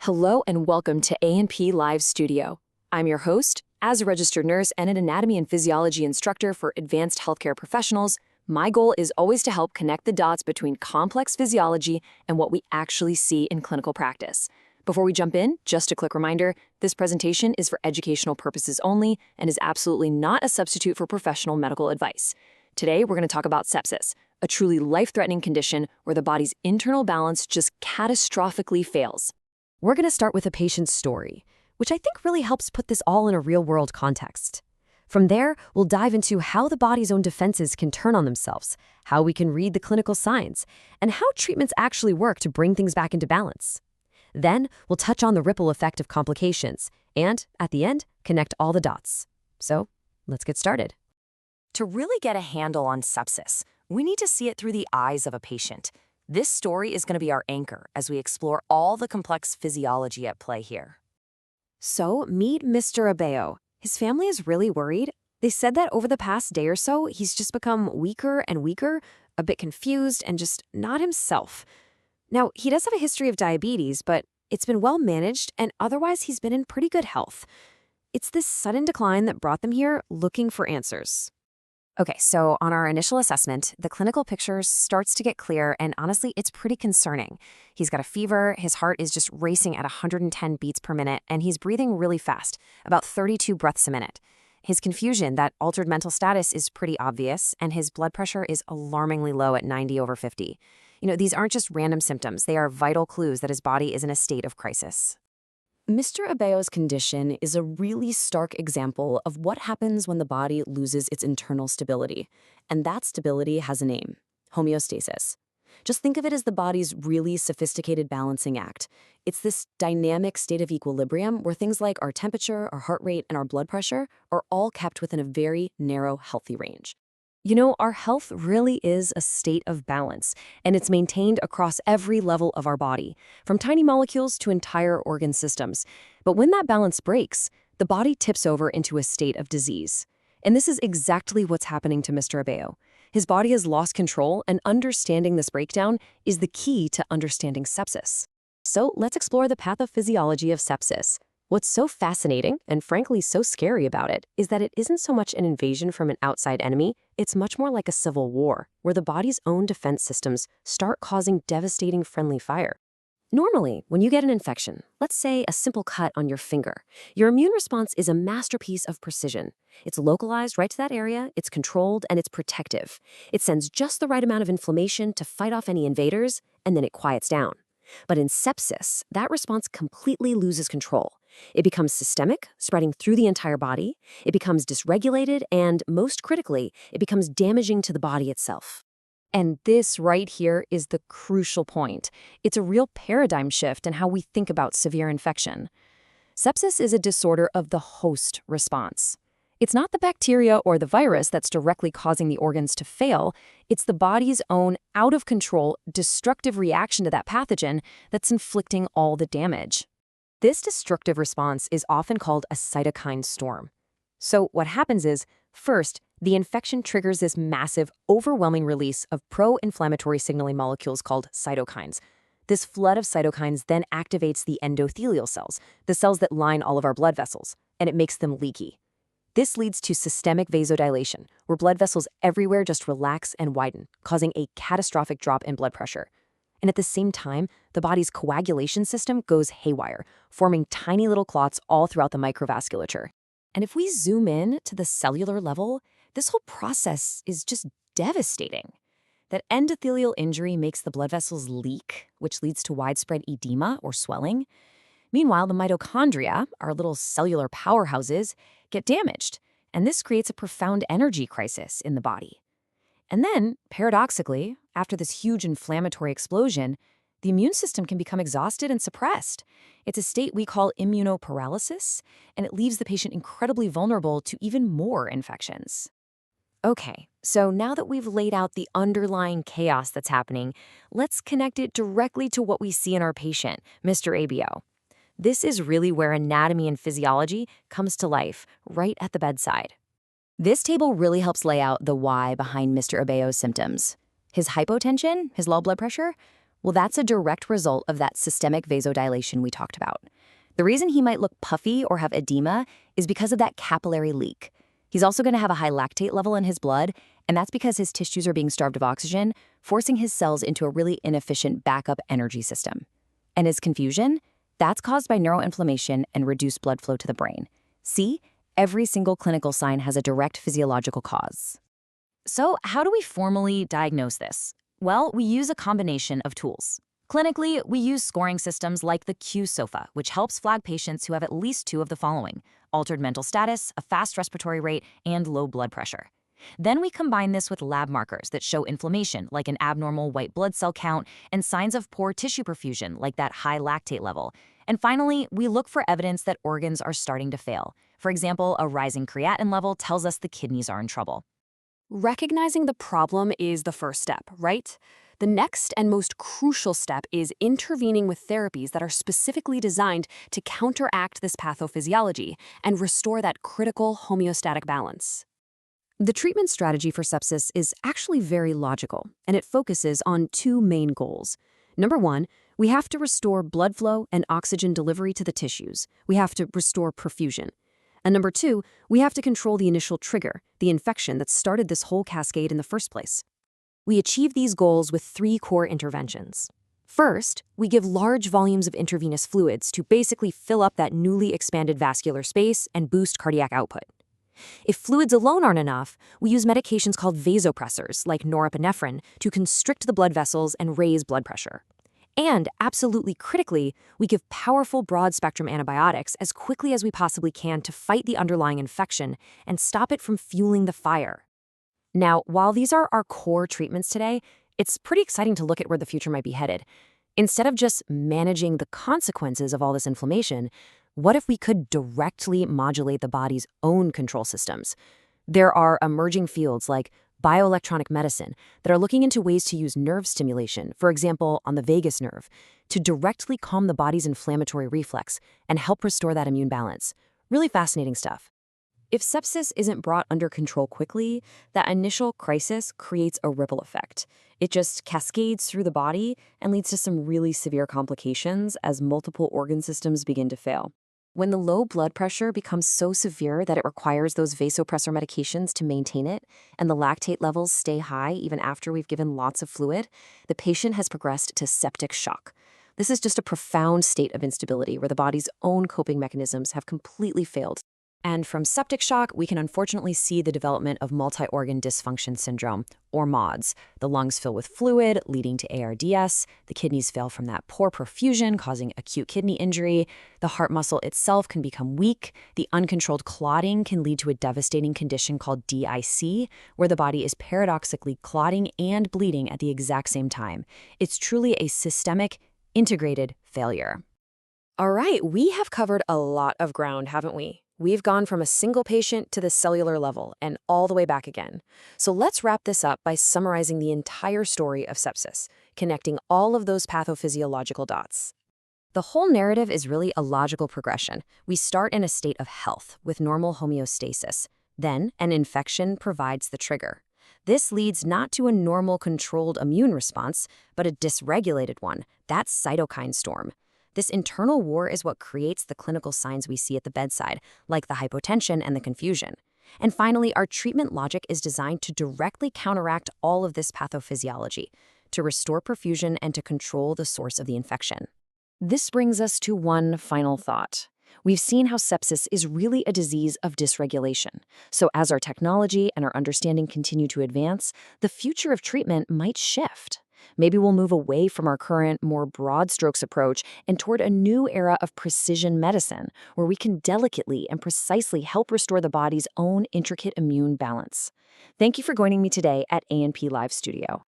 Hello and welcome to A&P Live Studio. I'm your host. As a registered nurse and an anatomy and physiology instructor for advanced healthcare professionals, my goal is always to help connect the dots between complex physiology and what we actually see in clinical practice. Before we jump in, just a quick reminder, this presentation is for educational purposes only and is absolutely not a substitute for professional medical advice. Today, we're going to talk about sepsis, a truly life-threatening condition where the body's internal balance just catastrophically fails. We're going to start with a patient's story, which I think really helps put this all in a real-world context. From there, we'll dive into how the body's own defenses can turn on themselves, how we can read the clinical signs, and how treatments actually work to bring things back into balance. Then, we'll touch on the ripple effect of complications, and, at the end, connect all the dots. So, let's get started. To really get a handle on sepsis, we need to see it through the eyes of a patient. This story is going to be our anchor as we explore all the complex physiology at play here. So, meet Mr. Abeo. His family is really worried. They said that over the past day or so, he's just become weaker and weaker, a bit confused, and just not himself. Now, he does have a history of diabetes, but it's been well managed, and otherwise he's been in pretty good health. It's this sudden decline that brought them here looking for answers. Okay, so on our initial assessment, the clinical picture starts to get clear, and honestly, it's pretty concerning. He's got a fever, his heart is just racing at 110 beats per minute, and he's breathing really fast, about 32 breaths a minute. His confusion, that altered mental status, is pretty obvious, and his blood pressure is alarmingly low at 90/50. These aren't just random symptoms, they are vital clues that his body is in a state of crisis. Mr. Abeo's condition is a really stark example of what happens when the body loses its internal stability. And that stability has a name: homeostasis. Just think of it as the body's really sophisticated balancing act. It's this dynamic state of equilibrium where things like our temperature, our heart rate, and our blood pressure are all kept within a very narrow, healthy range. Our health really is a state of balance, and it's maintained across every level of our body, from tiny molecules to entire organ systems. But when that balance breaks, the body tips over into a state of disease. And this is exactly what's happening to Mr. Abeo. His body has lost control, and understanding this breakdown is the key to understanding sepsis. So let's explore the pathophysiology of sepsis. What's so fascinating, and frankly so scary about it, is that it isn't so much an invasion from an outside enemy, it's much more like a civil war, where the body's own defense systems start causing devastating friendly fire. Normally, when you get an infection, let's say a simple cut on your finger, your immune response is a masterpiece of precision. It's localized right to that area, it's controlled, and it's protective. It sends just the right amount of inflammation to fight off any invaders, and then it quiets down. But in sepsis, that response completely loses control. It becomes systemic, spreading through the entire body. It becomes dysregulated, and most critically, it becomes damaging to the body itself. And this right here is the crucial point. It's a real paradigm shift in how we think about severe infection. Sepsis is a disorder of the host response. It's not the bacteria or the virus that's directly causing the organs to fail. It's the body's own out-of-control, destructive reaction to that pathogen that's inflicting all the damage. This destructive response is often called a cytokine storm. So what happens is, first, the infection triggers this massive, overwhelming release of pro-inflammatory signaling molecules called cytokines. This flood of cytokines then activates the endothelial cells, the cells that line all of our blood vessels, and it makes them leaky. This leads to systemic vasodilation, where blood vessels everywhere just relax and widen, causing a catastrophic drop in blood pressure. And at the same time, the body's coagulation system goes haywire, forming tiny little clots all throughout the microvasculature. And if we zoom in to the cellular level, this whole process is just devastating. That endothelial injury makes the blood vessels leak, which leads to widespread edema or swelling. Meanwhile, the mitochondria, our little cellular powerhouses, get damaged, and this creates a profound energy crisis in the body. And then, paradoxically, after this huge inflammatory explosion, the immune system can become exhausted and suppressed. It's a state we call immunoparalysis, and it leaves the patient incredibly vulnerable to even more infections. Okay, so now that we've laid out the underlying chaos that's happening, let's connect it directly to what we see in our patient, Mr. Abeo. This is really where anatomy and physiology comes to life, right at the bedside. This table really helps lay out the why behind Mr. Abeo's symptoms. His hypotension, his low blood pressure, Well, that's a direct result of that systemic vasodilation we talked about. The reason he might look puffy or have edema is because of that capillary leak. He's also going to have a high lactate level in his blood, and that's because his tissues are being starved of oxygen, forcing his cells into a really inefficient backup energy system. And his confusion? That's caused by neuroinflammation and reduced blood flow to the brain. See, every single clinical sign has a direct physiological cause. So, how do we formally diagnose this? Well, we use a combination of tools. Clinically, we use scoring systems like the Q-SOFA, which helps flag patients who have at least two of the following: altered mental status, a fast respiratory rate, and low blood pressure. Then we combine this with lab markers that show inflammation, like an abnormal white blood cell count, and signs of poor tissue perfusion, like that high lactate level. And finally, we look for evidence that organs are starting to fail. For example, a rising creatinine level tells us the kidneys are in trouble. Recognizing the problem is the first step, right? The next and most crucial step is intervening with therapies that are specifically designed to counteract this pathophysiology and restore that critical homeostatic balance. The treatment strategy for sepsis is actually very logical, and it focuses on two main goals. Number one, we have to restore blood flow and oxygen delivery to the tissues. We have to restore perfusion. And number two, we have to control the initial trigger, the infection that started this whole cascade in the first place. We achieve these goals with three core interventions. First, we give large volumes of intravenous fluids to basically fill up that newly expanded vascular space and boost cardiac output. If fluids alone aren't enough, we use medications called vasopressors, like norepinephrine, to constrict the blood vessels and raise blood pressure. And, absolutely critically, we give powerful broad-spectrum antibiotics as quickly as we possibly can to fight the underlying infection and stop it from fueling the fire. Now, while these are our core treatments today, it's pretty exciting to look at where the future might be headed. Instead of just managing the consequences of all this inflammation, what if we could directly modulate the body's own control systems? There are emerging fields like bioelectronic medicine that are looking into ways to use nerve stimulation, for example, on the vagus nerve, to directly calm the body's inflammatory reflex and help restore that immune balance. Really fascinating stuff. If sepsis isn't brought under control quickly, that initial crisis creates a ripple effect. It just cascades through the body and leads to some really severe complications as multiple organ systems begin to fail. When the low blood pressure becomes so severe that it requires those vasopressor medications to maintain it, and the lactate levels stay high even after we've given lots of fluid, the patient has progressed to septic shock. This is just a profound state of instability where the body's own coping mechanisms have completely failed. And from septic shock, we can unfortunately see the development of multi-organ dysfunction syndrome, or MODS. The lungs fill with fluid, leading to ARDS. The kidneys fail from that poor perfusion, causing acute kidney injury. The heart muscle itself can become weak. The uncontrolled clotting can lead to a devastating condition called DIC, where the body is paradoxically clotting and bleeding at the exact same time. It's truly a systemic, integrated failure. All right, we have covered a lot of ground, haven't we? We've gone from a single patient to the cellular level and all the way back again. So let's wrap this up by summarizing the entire story of sepsis, connecting all of those pathophysiological dots. The whole narrative is really a logical progression. We start in a state of health with normal homeostasis. Then, an infection provides the trigger. This leads not to a normal controlled immune response, but a dysregulated one, that cytokine storm. This internal war is what creates the clinical signs we see at the bedside, like the hypotension and the confusion. And finally, our treatment logic is designed to directly counteract all of this pathophysiology, to restore perfusion and to control the source of the infection. This brings us to one final thought. We've seen how sepsis is really a disease of dysregulation. So as our technology and our understanding continue to advance, the future of treatment might shift. Maybe we'll move away from our current, more broad strokes approach and toward a new era of precision medicine, where we can delicately and precisely help restore the body's own intricate immune balance. Thank you for joining me today at A&P Live Studio.